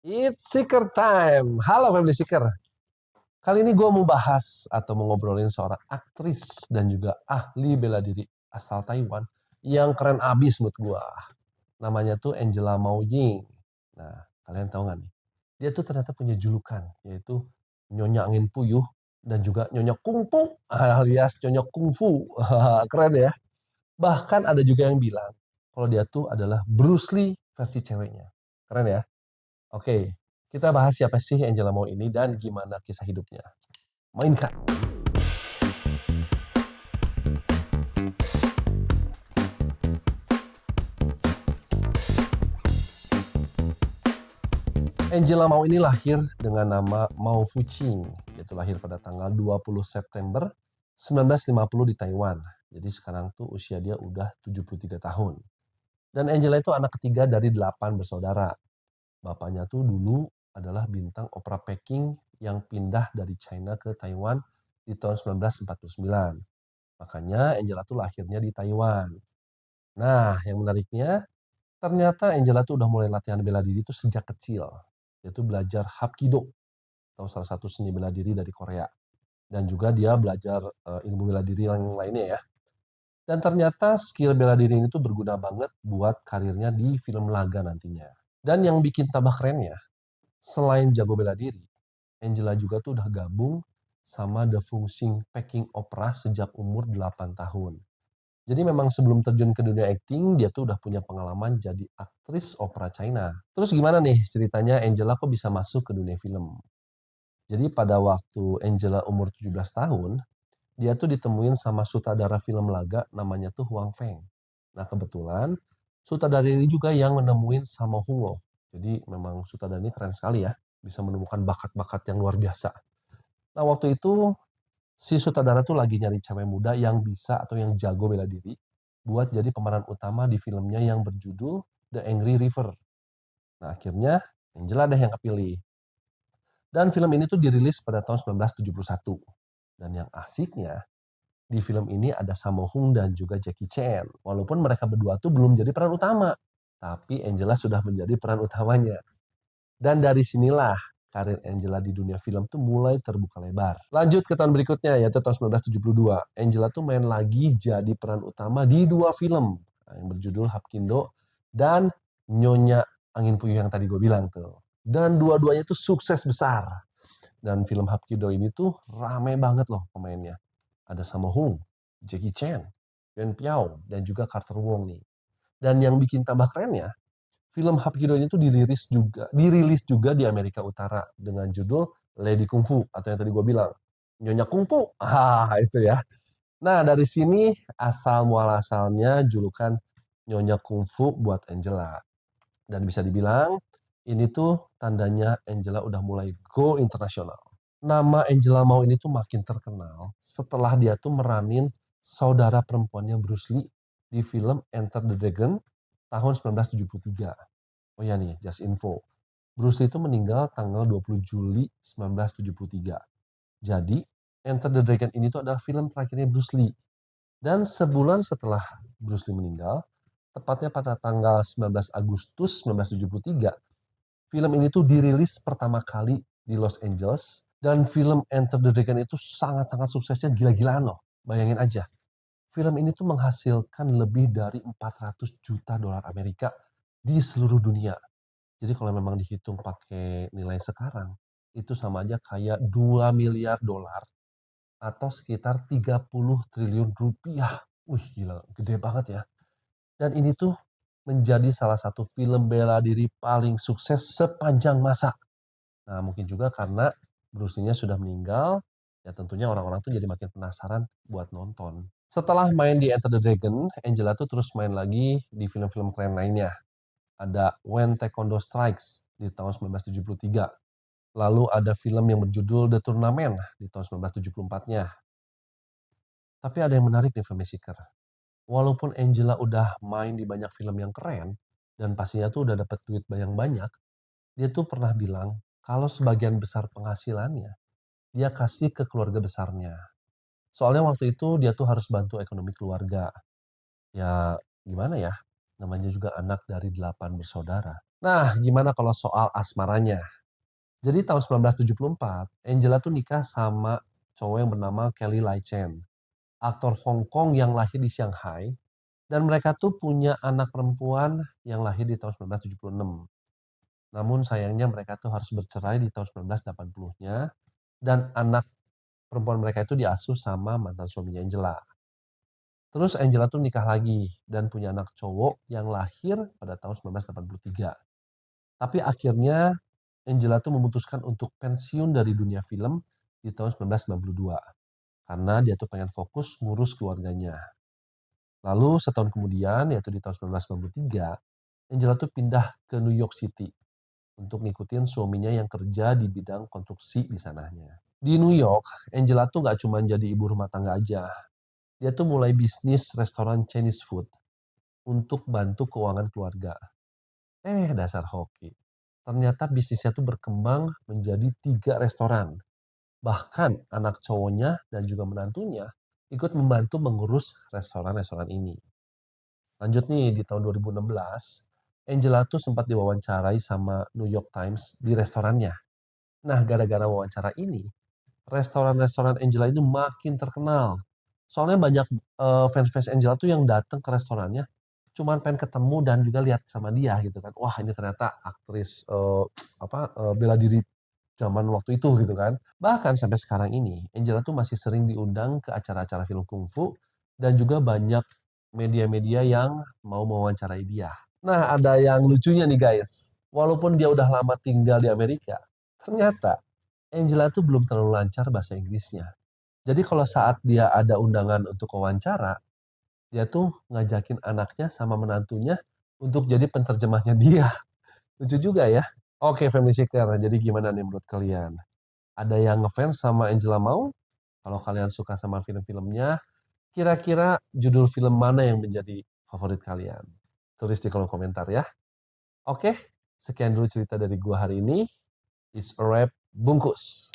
It's Seeker Time. Halo Family Seeker. Kali ini gue mau bahas atau mau ngobrolin seorang aktris dan juga ahli bela diri asal Taiwan yang keren abis menurut gue. Namanya tuh Angela Mao Ying. Nah, kalian tahu nggak nih? Dia tuh ternyata punya julukan, yaitu Nyonya Angin Puyuh dan juga Nyonya Kungfu alias Nyonya Kungfu. Keren ya. Bahkan ada juga yang bilang kalau dia tuh adalah Bruce Lee versi ceweknya. Keren ya. Oke, kita bahas siapa sih Angela Mao ini dan gimana kisah hidupnya. Mainkan. Angela Mao ini lahir dengan nama Mao Fuqing, yaitu lahir pada tanggal 20 September 1950 di Taiwan. Jadi sekarang tuh usia dia udah 73 tahun. Dan Angela itu anak ketiga dari 8 bersaudara. Bapaknya tuh dulu adalah bintang opera Peking yang pindah dari China ke Taiwan di tahun 1949. Makanya Angela tuh lahirnya di Taiwan. Nah, yang menariknya, ternyata Angela tuh udah mulai latihan bela diri itu sejak kecil. Yaitu belajar Hapkido, atau salah satu seni bela diri dari Korea. Dan juga dia belajar ilmu bela diri yang lainnya ya. Dan ternyata skill bela diri ini tuh berguna banget buat karirnya di film laga nantinya. Dan yang bikin tambah kerennya, selain jago bela diri, Angela juga tuh udah gabung sama The Fungxing Peking Opera sejak umur 8 tahun. Jadi memang sebelum terjun ke dunia acting, dia tuh udah punya pengalaman jadi aktris opera China. Terus gimana nih ceritanya Angela kok bisa masuk ke dunia film? Jadi pada waktu Angela umur 17 tahun, dia tuh ditemuin sama sutradara film laga namanya tuh Huang Feng. Nah kebetulan sutradara ini juga yang menemuin sama Hung Lo. Jadi memang sutradara ini keren sekali ya, bisa menemukan bakat-bakat yang luar biasa. Nah waktu itu si sutradara tuh lagi nyari cewek muda yang bisa atau yang jago bela diri buat jadi pemeran utama di filmnya yang berjudul The Angry River. Nah, akhirnya Angela deh yang kepilih. Dan film ini tuh dirilis pada tahun 1971. Dan yang asiknya, di film ini ada Sammo Hung dan juga Jackie Chan. Walaupun mereka berdua tuh belum jadi peran utama, tapi Angela sudah menjadi peran utamanya. Dan dari sinilah karir Angela di dunia film tuh mulai terbuka lebar. Lanjut ke tahun berikutnya, yaitu tahun 1972. Angela tuh main lagi jadi peran utama di dua film yang berjudul Hapkido dan Nyonya Angin Puyuh yang tadi gue bilang tuh. Dan dua-duanya tuh sukses besar. Dan film Hapkido ini tuh rame banget loh pemainnya. Ada Sammo Hung, Jackie Chan, Yuan Piao, dan juga Carter Wong nih. Dan yang bikin tambah kerennya, film Hapkido ini tuh dirilis juga di Amerika Utara dengan judul Lady Kung Fu atau yang tadi gue bilang Nyonya Kung Fu. Itu ya. Nah, dari sini asal muasalnya julukan Nyonya Kung Fu buat Angela. Dan bisa dibilang ini tuh tandanya Angela udah mulai go internasional. Nama Angela Mao ini tuh makin terkenal setelah dia tuh meranin saudara perempuannya Bruce Lee di film Enter the Dragon tahun 1973. Oh ya nih, just info. Bruce Lee itu meninggal tanggal 20 Juli 1973. Jadi, Enter the Dragon ini tuh adalah film terakhirnya Bruce Lee. Dan sebulan setelah Bruce Lee meninggal, tepatnya pada tanggal 19 Agustus 1973, film ini tuh dirilis pertama kali di Los Angeles. Dan film Enter the Dragon itu sangat-sangat suksesnya gila-gilaan loh. Bayangin aja. Film ini tuh menghasilkan lebih dari 400 juta dolar Amerika di seluruh dunia. Jadi kalau memang dihitung pakai nilai sekarang, itu sama aja kayak 2 miliar dolar atau sekitar 30 triliun rupiah. Wih gila, gede banget ya. Dan ini tuh menjadi salah satu film bela diri paling sukses sepanjang masa. Nah mungkin juga karena Bruce Lee-nya sudah meninggal, ya tentunya orang-orang tuh jadi makin penasaran buat nonton. Setelah main di Enter the Dragon, Angela tuh terus main lagi di film-film keren lainnya. Ada When Taekwondo Strikes di tahun 1973. Lalu ada film yang berjudul The Tournament di tahun 1974-nya. Tapi ada yang menarik nih Family Seeker. Walaupun Angela udah main di banyak film yang keren, dan pastinya tuh udah dapat duit banyak-banyak, dia tuh pernah bilang kalau sebagian besar penghasilannya, dia kasih ke keluarga besarnya. Soalnya waktu itu dia tuh harus bantu ekonomi keluarga. Ya gimana ya, namanya juga anak dari 8 bersaudara. Nah, gimana kalau soal asmaranya? Jadi tahun 1974, Angela tuh nikah sama cowok yang bernama Kelly Lai Chen, aktor Hong Kong yang lahir di Shanghai, dan mereka tuh punya anak perempuan yang lahir di tahun 1976. Namun sayangnya mereka tuh harus bercerai di tahun 1980-nya, dan anak perempuan mereka itu diasuh sama mantan suaminya Angela. Terus Angela tuh nikah lagi dan punya anak cowok yang lahir pada tahun 1983. Tapi akhirnya Angela tuh memutuskan untuk pensiun dari dunia film di tahun 1992 karena dia tuh pengen fokus ngurus keluarganya. Lalu setahun kemudian, yaitu di tahun 1993, Angela tuh pindah ke New York City untuk ngikutin suaminya yang kerja di bidang konstruksi di sananya. Di New York, Angela tuh gak cuma jadi ibu rumah tangga aja. Dia tuh mulai bisnis restoran Chinese food untuk bantu keuangan keluarga. Dasar hoki. Ternyata bisnisnya tuh berkembang menjadi 3 restoran. Bahkan anak cowoknya dan juga menantunya ikut membantu mengurus restoran-restoran ini. Lanjut nih, di tahun 2016, Angela tuh sempat diwawancarai sama New York Times di restorannya. Nah, gara-gara wawancara ini, restoran-restoran Angela itu makin terkenal. Soalnya banyak fans-fans Angela tuh yang datang ke restorannya cuman pengen ketemu dan juga lihat sama dia gitu kan. Wah, ini ternyata aktris bela diri zaman waktu itu gitu kan. Bahkan sampai sekarang ini, Angela tuh masih sering diundang ke acara-acara film kungfu dan juga banyak media-media yang mau mewawancarai dia. Nah, ada yang lucunya nih guys. Walaupun dia udah lama tinggal di Amerika, ternyata Angela tuh belum terlalu lancar bahasa Inggrisnya. Jadi kalau saat dia ada undangan untuk wawancara, dia tuh ngajakin anaknya sama menantunya untuk jadi penterjemahnya dia. Lucu juga ya. Oke, Family Seeker, jadi gimana nih menurut kalian? Ada yang ngefans sama Angela Mau? Kalau kalian suka sama film-filmnya, kira-kira judul film mana yang menjadi favorit kalian? Tulis di kolom komentar ya. Oke, sekian dulu cerita dari gua hari ini. It's a wrap, bungkus.